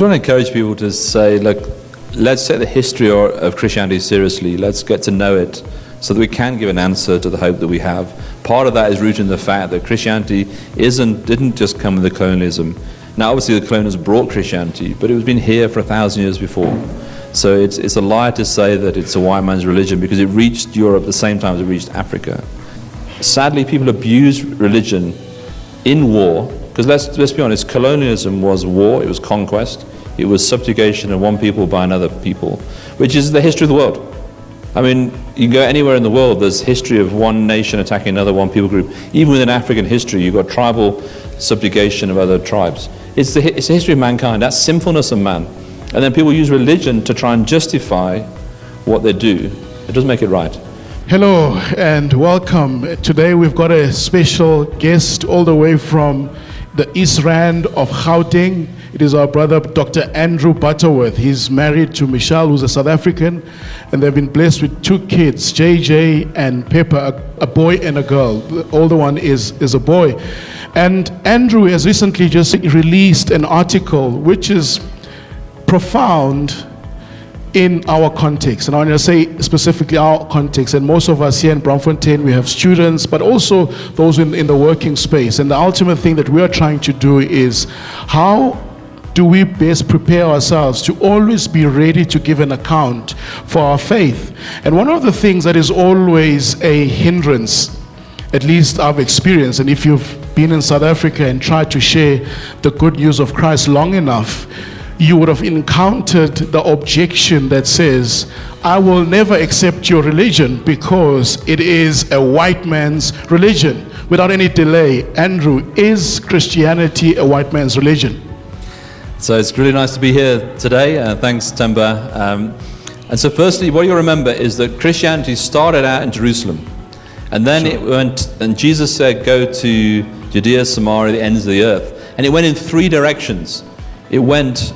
I want to encourage people to say, look, let's take the history of Christianity seriously. Let's get to know it so that we can give an answer to the hope that we have. Part of that is rooted in the fact that Christianity didn't just come with the colonialism. Now, obviously, the colonialism brought Christianity, but it was been here for 1,000 years before. So it's a lie to say that it's a white man's religion, because it reached Europe at the same time as it reached Africa. Sadly, people abuse religion in war, because let's be honest, colonialism was war, it was conquest, it was subjugation of one people by another people, which is the history of the world. I mean, you can go anywhere in the world, there's history of one nation attacking another, one people group. Even within African history, you've got tribal subjugation of other tribes. It's the history of mankind, that sinfulness of man. And then people use religion to try and justify what they do. It doesn't make it right. Hello and welcome. Today we've got a special guest all the way from the East Rand of Gauteng. It is our brother, Dr. Andrew Butterworth. He's married to Michelle, who's a South African, and they've been blessed with 2 kids, JJ and Pepper, a boy and a girl. The older one is a boy. And Andrew has recently just released an article which is profound in our context, and I want to say specifically our context, and most of us here in Braamfontein, we have students, but also those in the working space, and the ultimate thing that we are trying to do is how do we best prepare ourselves to always be ready to give an account for our faith. And one of the things that is always a hindrance, at least I've experienced, and if you've been in South Africa and tried to share the good news of Christ long enough, you would have encountered the objection that says, I will never accept your religion because it is a white man's religion. Without any delay, Andrew, is Christianity a white man's religion? So it's really nice to be here today. Thanks, Temba. And so firstly, what you remember is that Christianity started out in Jerusalem. And then it went, and Jesus said, go to Judea, Samaria, the ends of the earth. And it went in 3 directions. It went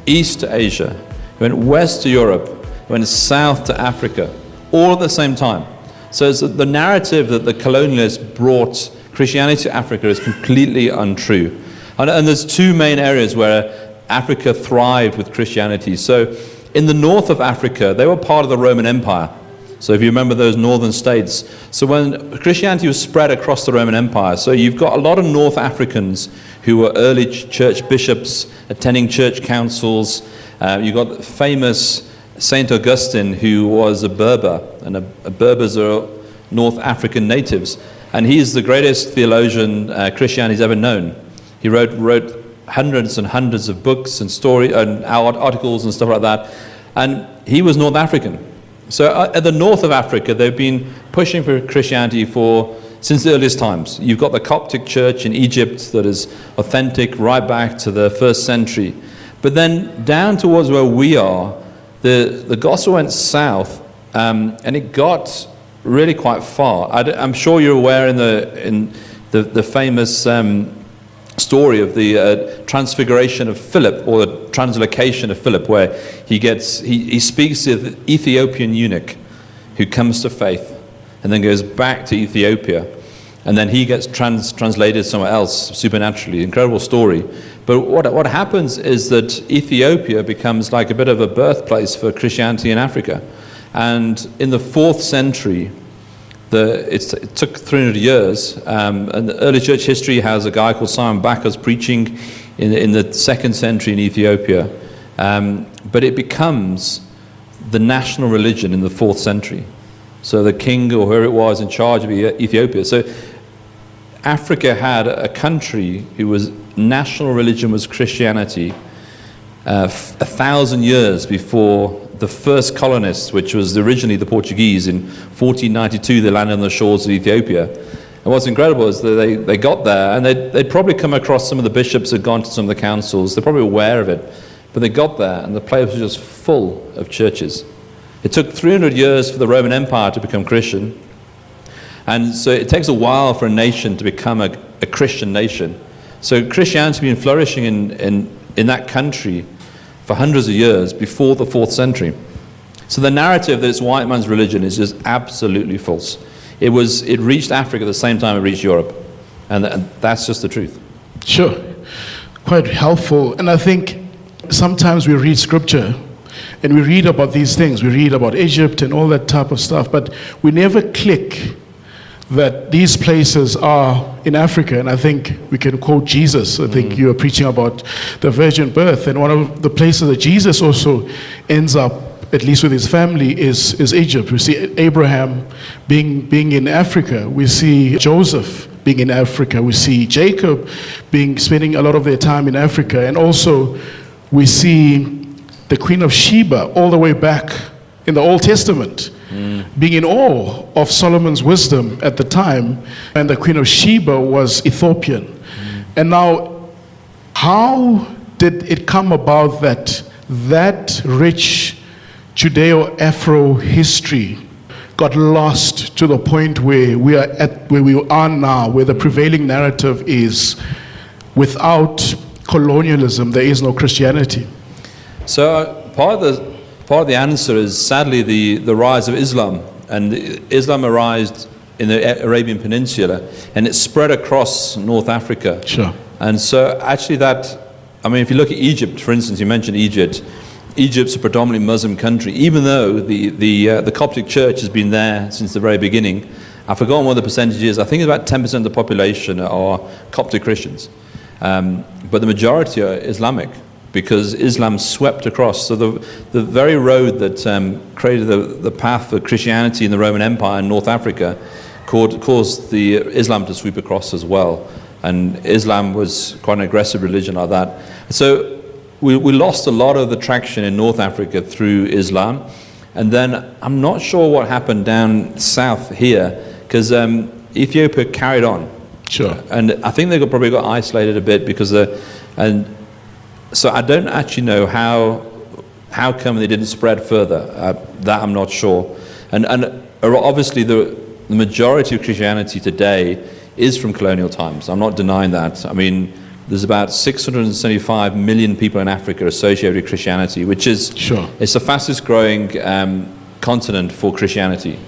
east to Asia, it went west to Europe, it went south to Africa, all at the same time. So the narrative that the colonialists brought Christianity to Africa is completely untrue. And there's 2 main areas where Africa thrived with Christianity. So in the north of Africa, they were part of the Roman Empire. So if you remember those northern states. So when Christianity was spread across the Roman Empire, so you've got a lot of North Africans who were early church bishops, attending church councils. You've got famous Saint Augustine, who was a Berber, and Berbers are North African natives. And he's the greatest theologian Christianity's ever known. He wrote hundreds and hundreds of books and articles and stuff like that. And he was North African. So at the north of Africa, they've been pushing for Christianity since the earliest times. You've got the Coptic church in Egypt that is authentic right back to the 1st century. But then down towards where we are, the gospel went south, and it got really quite far. I'm sure you're aware in the famous story of the transfiguration of Philip, or the translocation of Philip, where he speaks to the Ethiopian eunuch who comes to faith and then goes back to Ethiopia, and then he gets translated somewhere else supernaturally. Incredible story. But what happens is that Ethiopia becomes like a bit of a birthplace for Christianity in Africa. And in the 4th century, it took 300 years, and the early church history has a guy called Simon Bacchus preaching in the 2nd century in Ethiopia, but it becomes the national religion in the 4th century. So the king or whoever it was in charge of Ethiopia. So Africa had a country whose national religion was Christianity 1,000 years before the first colonists, which was originally the Portuguese. In 1492, they landed on the shores of Ethiopia. And what's incredible is that they got there, and they'd probably come across some of the bishops had gone to some of the councils. They're probably aware of it. But they got there, and the place was just full of churches. It took 300 years for the Roman Empire to become Christian. And so it takes a while for a nation to become a Christian nation. So Christianity has been flourishing in that country for hundreds of years before the 4th century. So the narrative that it's white man's religion is just absolutely false. It reached Africa at the same time it reached Europe. And that's just the truth. Sure. Quite helpful. And I think sometimes we read scripture and we read about these things. We read about Egypt and all that type of stuff, but we never click that these places are in Africa. And I think we can quote Jesus. I think you were preaching about the virgin birth, and one of the places that Jesus also ends up, at least with his family, is Egypt. We see Abraham being in Africa. We see Joseph being in Africa. We see Jacob spending a lot of their time in Africa. And also we see the Queen of Sheba all the way back in the Old Testament, being in awe of Solomon's wisdom at the time. And the Queen of Sheba was Ethiopian. And now, how did it come about that rich Judeo-Afro history got lost to the point where we are now, where the prevailing narrative is, without colonialism, there is no Christianity? So part of the answer is sadly the rise of Islam. And Islam arose in the Arabian Peninsula, and it spread across North Africa. Sure. And so actually if you look at Egypt, for instance, you mentioned Egypt. Egypt's a predominantly Muslim country, even though the Coptic Church has been there since the very beginning. I've forgotten what the percentage is. I think about 10% of the population are Coptic Christians. But the majority are Islamic, because Islam swept across. So the very road that created the path for Christianity in the Roman Empire in North Africa caused the Islam to sweep across as well. And Islam was quite an aggressive religion like that. So we lost a lot of the traction in North Africa through Islam. And then I'm not sure what happened down south here, because Ethiopia carried on. Sure. And I think they probably got isolated a bit because so I don't actually know how come they didn't spread further. That I'm not sure. And obviously the majority of Christianity today is from colonial times. I'm not denying that. I mean, there's about 675 million people in Africa associated with Christianity, which is it's the fastest growing continent for Christianity.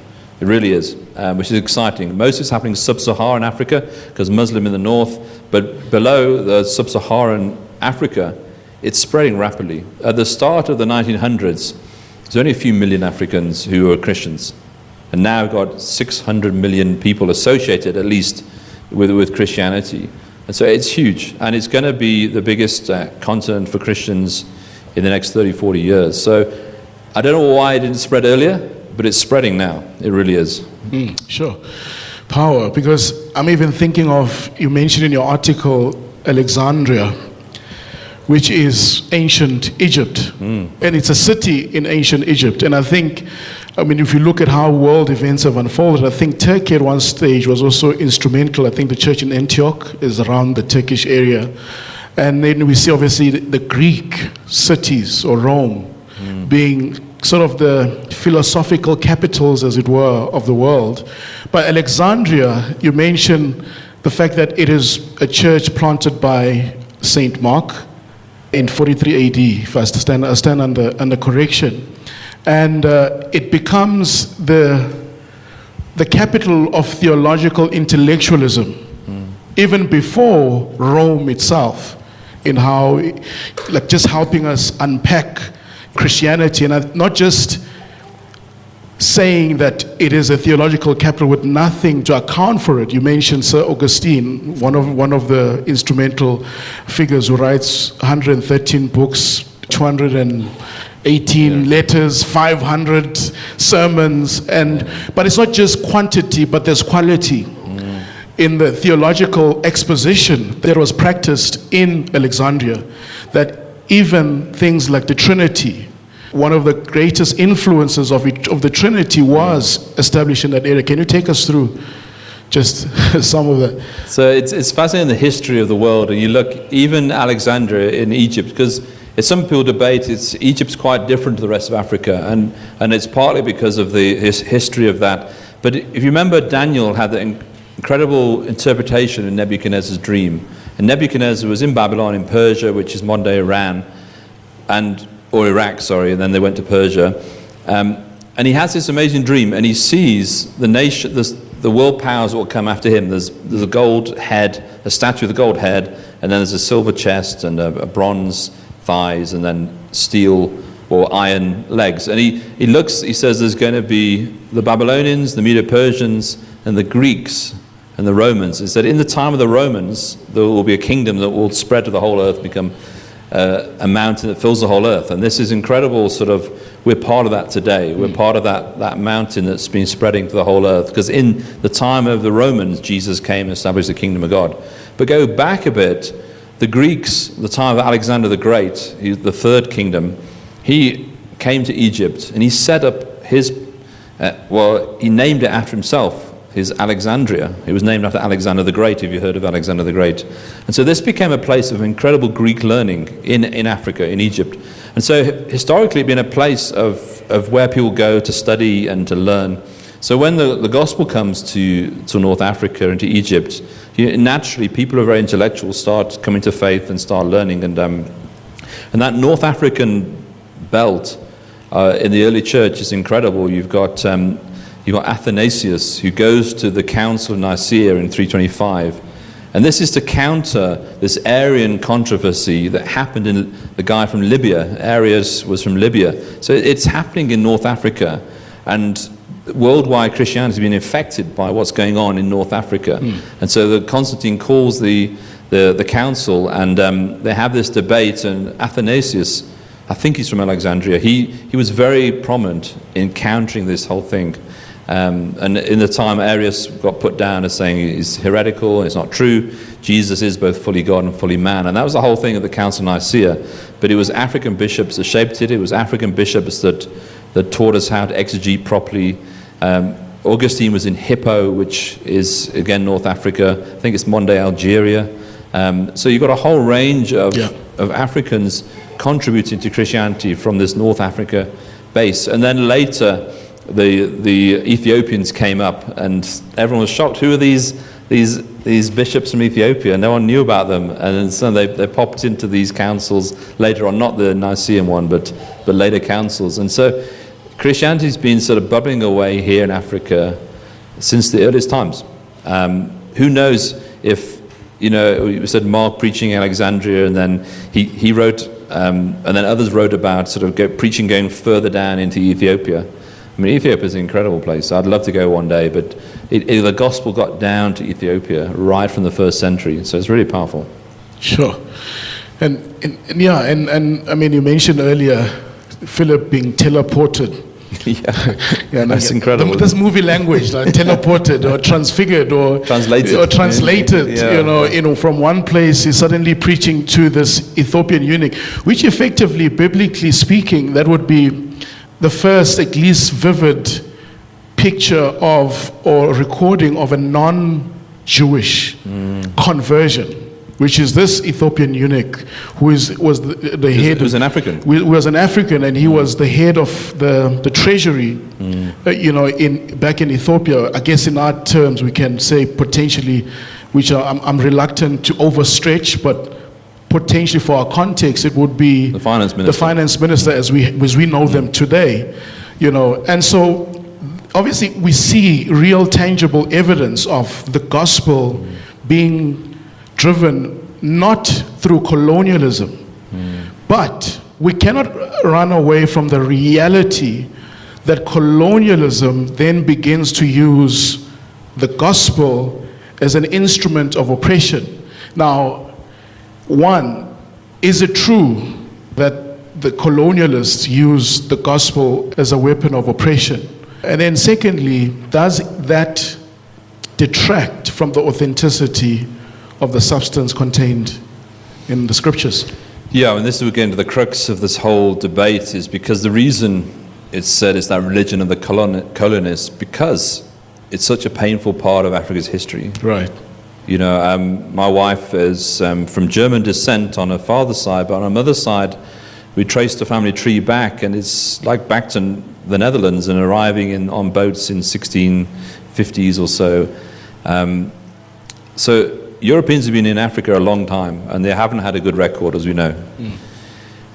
It really is, which is exciting. Most of it's happening in sub-Saharan Africa, because Muslim in the north, but below the sub-Saharan Africa, it's spreading rapidly. At the start of the 1900s, there's only a few million Africans who were Christians. And now we've got 600 million people associated, at least, with Christianity. And so it's huge, and it's going to be the biggest continent for Christians in the next 30, 40 years. So I don't know why it didn't spread earlier, but it's spreading now. It really is. Sure. Power, because I'm even thinking of, you mentioned in your article, Alexandria, which is ancient Egypt. And it's a city in ancient Egypt. And I think, if you look at how world events have unfolded, I think Turkey at one stage was also instrumental. I think the church in Antioch is around the Turkish area. And then we see obviously the Greek cities, or Rome, being sort of the philosophical capitals, as it were, of the world. But Alexandria, you mentioned the fact that it is a church planted by Saint Mark in 43 AD, if I stand under correction. And it becomes the capital of theological intellectualism, even before Rome itself, in how, just helping us unpack Christianity, and not just saying that it is a theological capital with nothing to account for it. You mentioned Sir Augustine, one of the instrumental figures, who writes 113 books, 218 letters, 500 sermons, but it's not just quantity, but there's quality in the theological exposition that was practiced in Alexandria, that even things like the Trinity, one of the greatest influences of the Trinity was established in that area. Can you take us through just some of that? So it's fascinating, the history of the world. And you look, even Alexandria in Egypt, because some people debate Egypt's quite different to the rest of Africa, and it's partly because of the history of that. But if you remember, Daniel had the incredible interpretation in Nebuchadnezzar's dream. And Nebuchadnezzar was in Babylon, in Persia, which is modern-day Iran, or Iraq, sorry, and then they went to Persia. And he has this amazing dream, and he sees the nation, the world powers that will come after him. There's a gold head, a statue with a gold head, and then there's a silver chest and a bronze thighs and then steel or iron legs. And he says there's going to be the Babylonians, the Medo-Persians, and the Greeks and the Romans. He said in the time of the Romans, there will be a kingdom that will spread to the whole earth, become a mountain that fills the whole earth. And this is incredible, we're part of that today. We're part of that mountain that's been spreading to the whole earth. Because in the time of the Romans, Jesus came and established the kingdom of God. But go back a bit, the Greeks, the time of Alexander the Great, the third kingdom, he came to Egypt and he set up his, he named it after himself, his Alexandria. It was named after Alexander the Great, if you heard of Alexander the Great. And so this became a place of incredible Greek learning in Africa, in Egypt. And so historically, it's been a place of where people go to study and to learn. So when the gospel comes to North Africa and to Egypt, naturally people who are very intellectual start coming to faith and start learning. And that North African belt in the early church is incredible. You've got Athanasius, who goes to the Council of Nicaea in 325. And this is to counter this Arian controversy that happened in the guy from Libya. Arius was from Libya. So it's happening in North Africa. And worldwide Christianity has been affected by what's going on in North Africa. And so the Constantine calls the council, and they have this debate. And Athanasius, I think he's from Alexandria, he was very prominent in countering this whole thing. And in the time, Arius got put down as saying he's heretical, it's not true. Jesus is both fully God and fully man. And that was the whole thing of the Council of Nicaea. But it was African bishops that shaped it. It was African bishops that taught us how to exegete properly. Augustine was in Hippo, which is, again, North Africa. I think it's modern-day Algeria. So you've got a whole range of Africans contributing to Christianity from this North Africa base. And then later, the Ethiopians came up, and everyone was shocked. Who are these bishops from Ethiopia? No one knew about them, and so they popped into these councils later on, not the Nicene one, but later councils. And so Christianity's been bubbling away here in Africa since the earliest times. Who knows if, we said Mark preaching in Alexandria, and then he wrote, and then others wrote about preaching going further down into Ethiopia. I mean, Ethiopia is an incredible place. I'd love to go one day, but the gospel got down to Ethiopia right from the first century, so it's really powerful. Sure. And I mean, you mentioned earlier Philip being teleported. Yeah, that's incredible. This movie language, like teleported or transfigured or translated, from one place, he's suddenly preaching to this Ethiopian eunuch, which effectively, biblically speaking, that would be the first, at least vivid picture of or recording of a non-Jewish conversion, which is this Ethiopian eunuch who was the head. He was an African. Was an African, and he was the head of the treasury. Back in Ethiopia. I guess in our terms we can say potentially, which I'm reluctant to overstretch, but potentially for our context, it would be the finance minister. The finance minister, as we know them today, And so, obviously, we see real, tangible evidence of the gospel being driven not through colonialism, but we cannot run away from the reality that colonialism then begins to use the gospel as an instrument of oppression. Now, one, is it true that the colonialists use the gospel as a weapon of oppression? And then secondly, does that detract from the authenticity of the substance contained in the scriptures? Yeah, and this is again to the crux of this whole debate, is because the reason it's said is that religion of the colonists, because it's such a painful part of Africa's history. Right. My wife is from German descent on her father's side, but on her mother's side, we traced the family tree back, and it's like back to the Netherlands and arriving on boats in 1650s or so. So Europeans have been in Africa a long time, and they haven't had a good record, as we know.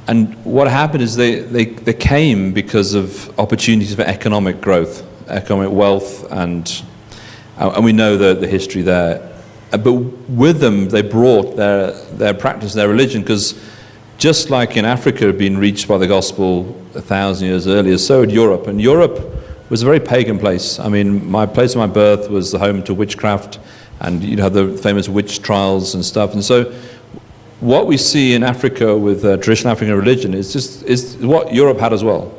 And what happened is they came because of opportunities for economic growth, economic wealth, and we know the history there. But with them, they brought their practice, their religion, because just like in Africa had been reached by the gospel 1,000 years earlier, so had Europe. And Europe was a very pagan place. I mean, my place of my birth was the home to witchcraft, and you have the famous witch trials and stuff. And so what we see in Africa with traditional African religion is what Europe had as well.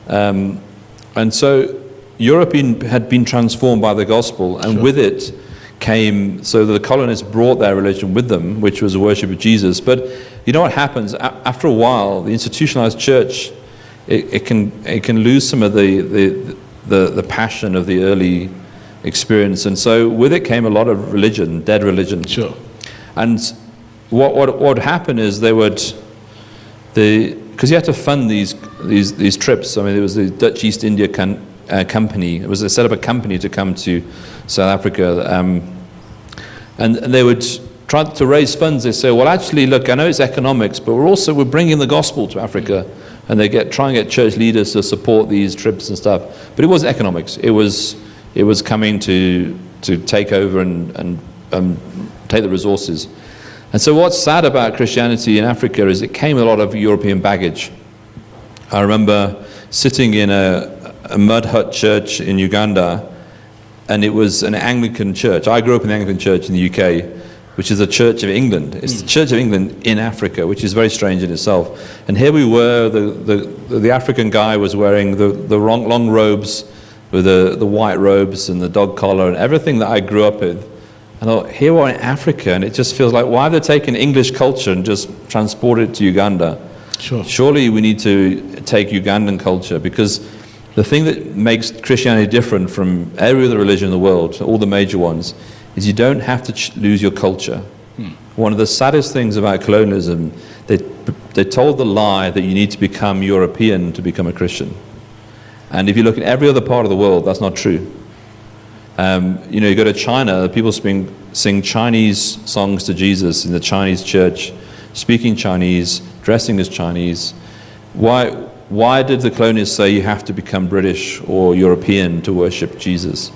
And so Europe had been transformed by the gospel, and with it came, so the colonists brought their religion with them, which was the worship of Jesus. But you know what happens? After a while, the institutionalized church, it can lose some of the passion of the early experience. And so with it came a lot of religion, dead religion. Sure. And what would happen is because you had to fund these trips. I mean, it was the Dutch East India Company. They set up a company to come to South Africa, and they would try to raise funds. They say, well, actually, look, I know it's economics, but we're bringing the gospel to Africa, and they try and get church leaders to support these trips and stuff. But it wasn't economics. It was coming to take over and take the resources. And so what's sad about Christianity in Africa is it came with a lot of European baggage. I remember sitting in a mud hut church in Uganda, and it was an Anglican church. I grew up in the Anglican church in the UK, which is the Church of England. It's the Church of England in Africa, which is very strange in itself. And here we were, the African guy was wearing the long robes with the white robes and the dog collar and everything that I grew up with. I thought, here we are in Africa, and it just feels like, why have they taken English culture and just transported it to Uganda? Sure. Surely we need to take Ugandan culture, because the thing that makes Christianity different from every other religion in the world, all the major ones, is you don't have to lose your culture. One of the saddest things about colonialism, they told the lie that you need to become European to become a Christian. And if you look at every other part of the world, that's not true. You go to China, people sing Chinese songs to Jesus in the Chinese church, speaking Chinese, dressing as Chinese. Why did the colonists say you have to become British or European to worship Jesus?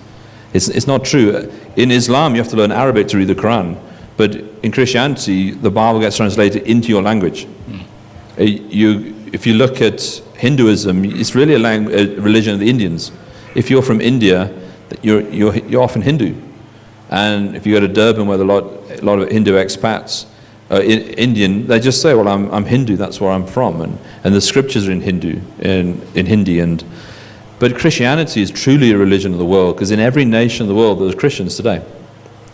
It's not true. In Islam, you have to learn Arabic to read the Quran, but in Christianity, the Bible gets translated into your language. If you look at Hinduism, it's really a religion of the Indians. If you're from India, you're often Hindu. And if you go to Durban, where there are a lot of Hindu expats, Indian, they just say, well, I'm Hindu, that's where I'm from. And the scriptures are in Hindu, in Hindi. But Christianity is truly a religion of the world, because in every nation of the world, there's Christians today.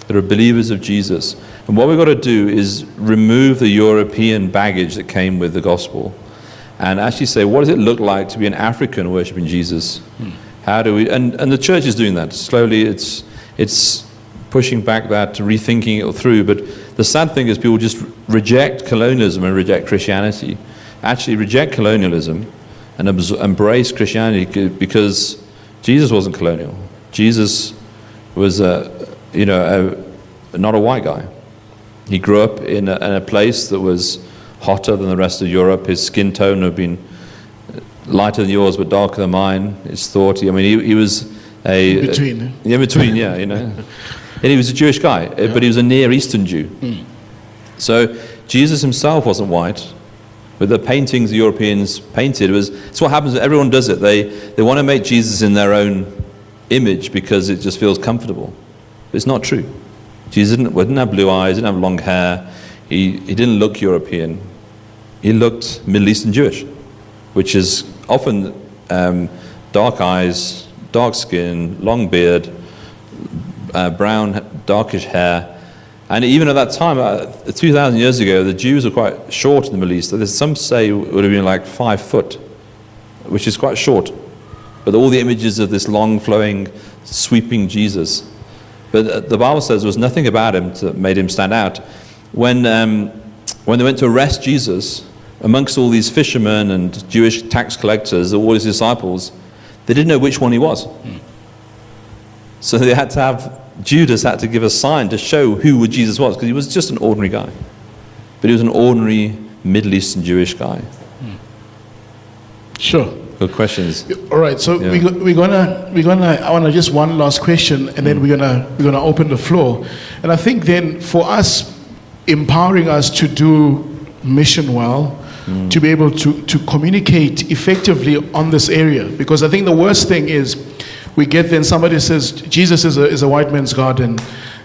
There are believers of Jesus. And what we've got to do is remove the European baggage that came with the gospel and actually say, what does it look like to be an African worshiping Jesus? How do we, and the church is doing that. Slowly it's pushing back that, rethinking it through. But the sad thing is people just reject colonialism and reject Christianity. Actually reject colonialism and embrace Christianity, because Jesus wasn't colonial. Jesus was not a white guy. He grew up in a place that was hotter than the rest of Europe. His skin tone had been lighter than yours but darker than mine. His thought, he was in between, yeah. And he was a Jewish guy, but he was a Near Eastern Jew. So Jesus himself wasn't white. But the paintings the Europeans painted it's what happens. Everyone does it. They want to make Jesus in their own image because it just feels comfortable. But it's not true. Jesus didn't have blue eyes, didn't have long hair. He didn't look European. He looked Middle Eastern Jewish, which is often dark eyes, dark skin, long beard, brown, darkish hair. And even at that time, 2,000 years ago, the Jews were quite short in the Middle East. Some say it would have been like 5 foot, which is quite short. But all the images of this long, flowing, sweeping Jesus. But the Bible says there was nothing about him that made him stand out. When they went to arrest Jesus, amongst all these fishermen and Jewish tax collectors, all his disciples, they didn't know which one he was. So they had to have, Judas had to give a sign to show who Jesus was, because he was just an ordinary guy. But he was an ordinary Middle Eastern Jewish guy. Sure. Good questions. All right, so Yeah. we're gonna. I want to just one last question, and then we're gonna open the floor. And I think then for us, empowering us to do mission well, to be able to communicate effectively on this area. Because I think the worst thing is we get then somebody says Jesus is a white man's God, and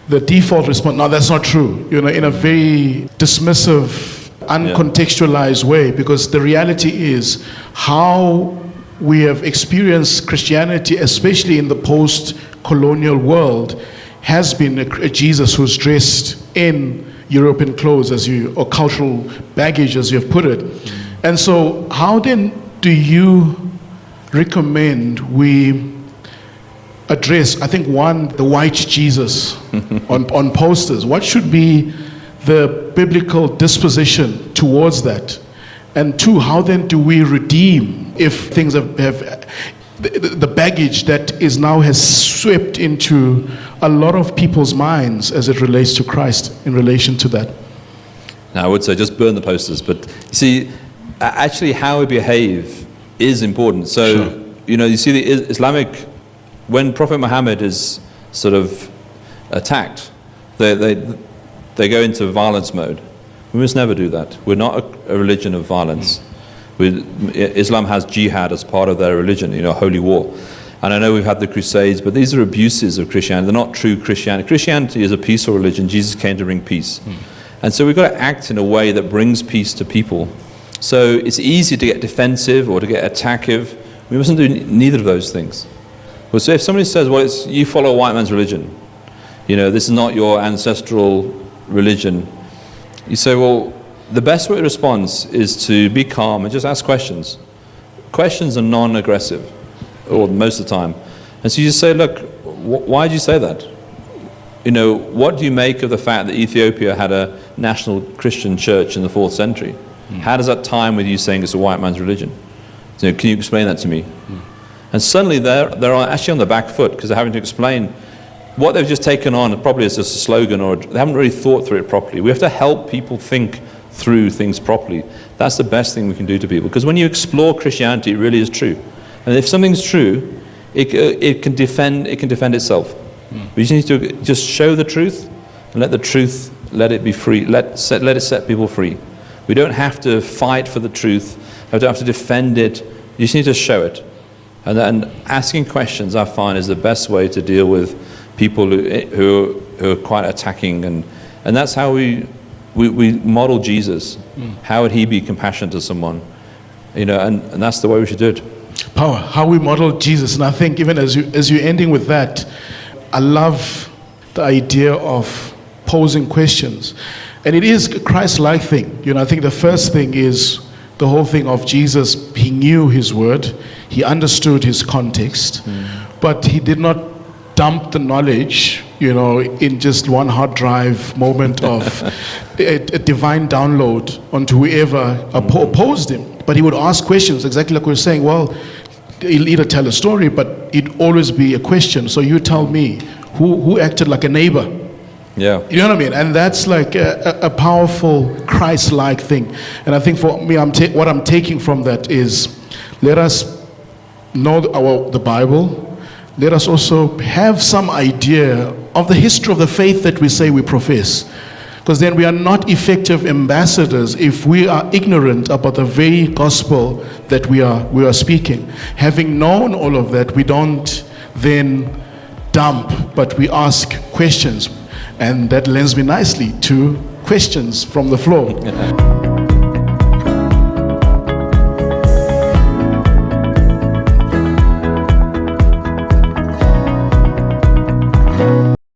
the default response, no, that's not true, in a very dismissive, uncontextualized way, because the reality is how we have experienced Christianity, especially in the post-colonial world, has been a Jesus who's dressed in European clothes, or cultural baggage, as you have put it. And so how then do you recommend we address, I think, one, the white Jesus on posters? What should be the biblical disposition towards that? And two, how then do we redeem if things have the baggage that is now has swept into a lot of people's minds as it relates to Christ in relation to that? Now, I would say just burn the posters, but you see, actually how we behave is important. So, Sure. You see the Islamic, when Prophet Muhammad is sort of attacked, they go into violence mode. We must never do that. We're not a religion of violence. Islam has jihad as part of their religion, holy war. And I know we've had the Crusades, but these are abuses of Christianity. They're not true Christianity. Christianity is a peaceful religion. Jesus came to bring peace. And so we've got to act in a way that brings peace to people. So it's easy to get defensive or to get attackive. We mustn't do neither of those things. Well, so if somebody says, well, you follow a white man's religion, this is not your ancestral religion, you say, well, the best way to respond is to be calm and just ask questions. Questions are non-aggressive, or most of the time. And so you just say, look, why did you say that? What do you make of the fact that Ethiopia had a national Christian church in the 4th century? How does that time with you saying it's a white man's religion? So, can you explain that to me? And suddenly they're actually on the back foot, because they're having to explain what they've just taken on probably as just a slogan, or they haven't really thought through it properly. We have to help people think through things properly. That's the best thing we can do to people, because when you explore Christianity, it really is true. And if something's true, it can defend itself. We just need to just show the truth and let the truth let it be free. Let it set people free. We don't have to fight for the truth. We don't have to defend it. You just need to show it. And asking questions, I find, is the best way to deal with people who are quite attacking, and that's how we model Jesus. How would he be compassionate to someone? And that's the way we should do it. Power, how we model Jesus. And I think even as you're ending with that, I love the idea of posing questions. And it is a Christ-like thing. I think the first thing is the whole thing of Jesus. He knew his word. He understood his context. But he did not dump the knowledge, in just one hard drive moment of a divine download onto whoever opposed him. But he would ask questions, exactly like we were saying. Well, he'll either tell a story, but it'd always be a question. So you tell me, who acted like a neighbor? Yeah. You know what I mean? And that's like a powerful Christ-like thing. And I think for me, what I'm taking from that is, let us know the Bible. Let us also have some idea of the history of the faith that we say we profess. Because then we are not effective ambassadors if we are ignorant about the very gospel that we are speaking. Having known all of that, we don't then dump, but we ask questions. And that lends me nicely to questions from the floor.